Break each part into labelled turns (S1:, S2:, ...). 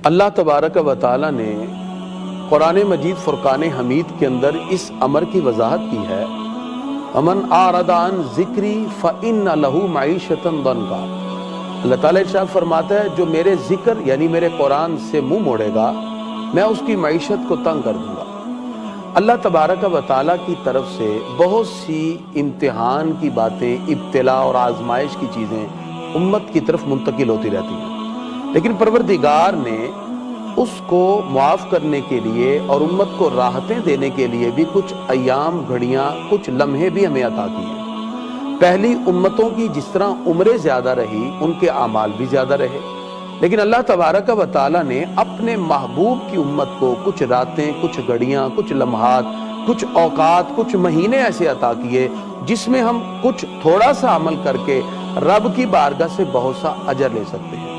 S1: اللہ तबारक व तआला ने कुरान मजीद फुरकान हमीद के अंदर इस अमर की वजाहत की है, अमन आरदा अन ज़िक्री फ़इन्न लहू मईशतन दंका। अल्लाह ताला इरशाद फरमाता है, जो मेरे जिक्र यानी मेरे कुरान से मुंह मोड़ेगा मैं उसकी मईशत को तंग कर दूंगा। अल्लाह तबारक व तआला की तरफ से बहुत सी इम्तिहान की बातें, इब्तिला और आजमाइश की चीज़ें उम्मत की तरफ मुंतकिल होती रहती हैं, लेकिन परवरदिगार ने उसको मुआफ़ करने के लिए और उम्मत को राहतें देने के लिए भी कुछ अय्याम, घड़ियाँ, कुछ लम्हे भी हमें अता किए। पहली उम्मतों की जिस तरह उम्रें ज़्यादा रही, उनके आमाल भी ज़्यादा रहे, लेकिन अल्लाह तबारक व तआला ने अपने महबूब की उम्मत को कुछ रातें, कुछ घड़ियाँ, कुछ लम्हात, कुछ औकात, कुछ महीने ऐसे अता किए जिसमें हम कुछ थोड़ा सा अमल करके रब की बारगाह से बहुत सा अजर ले सकते हैं।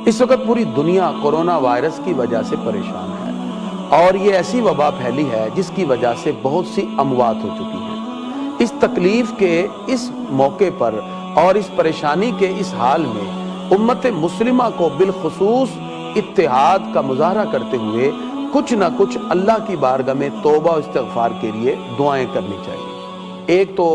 S1: इस वक्त पूरी दुनिया कोरोना वायरस की वजह से परेशान है और ये ऐसी वबा फैली है जिसकी वजह से बहुत सी अमवात हो चुकी हैं। इस तकलीफ के इस मौके पर और इस परेशानी के इस हाल में उम्मत मुस्लिमा को बिलखुसूस इत्तेहाद का मुजाहरा करते हुए कुछ ना कुछ अल्लाह की बारगाह में तौबा और इस्तिग़फ़ार के लिए दुआएं करनी चाहिए। एक तो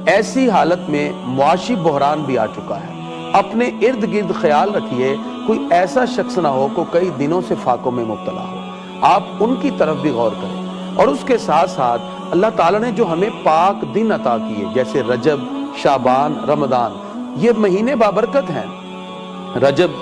S1: ऐसी हालत में मुआशी बहरान भी आ चुका है, अपने इर्द गिर्द ख्याल रखिए कोई ऐसा शख्स ना हो को कई दिनों से फाकों में मुब्तला हो, आप उनकी तरफ भी गौर करें। और उसके साथ साथ अल्लाह ताला ने जो हमें पाक दिन अता किए, जैसे रजब, शाबान, रमदान, ये महीने बाबरकत हैं। रजब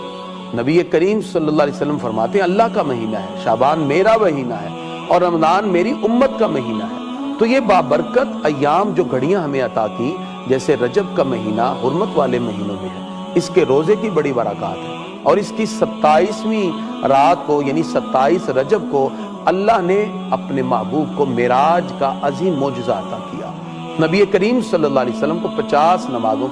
S1: नबी करीम सल्लल्लाहु अलैहि वसल्लम फरमाते हैं अल्लाह का महीना है, शाबान मेरा महीना है और रमदान मेरी उम्मत का महीना है। तो ये बाबरकत अय्याम जो घड़ियां हमें अता की, जैसे रजब का महीना हुर्मत वाले महीनों में है, इसके रोजे की बड़ी बरकत है और इसकी 27वीं रात को यानी 27 रजब को अल्लाह ने अपने महबूब को मेराज का अजीम मोजज़ा अता किया। नबी करीम सल्लल्लाहु अलैहि वसल्लम को 50 नमाजों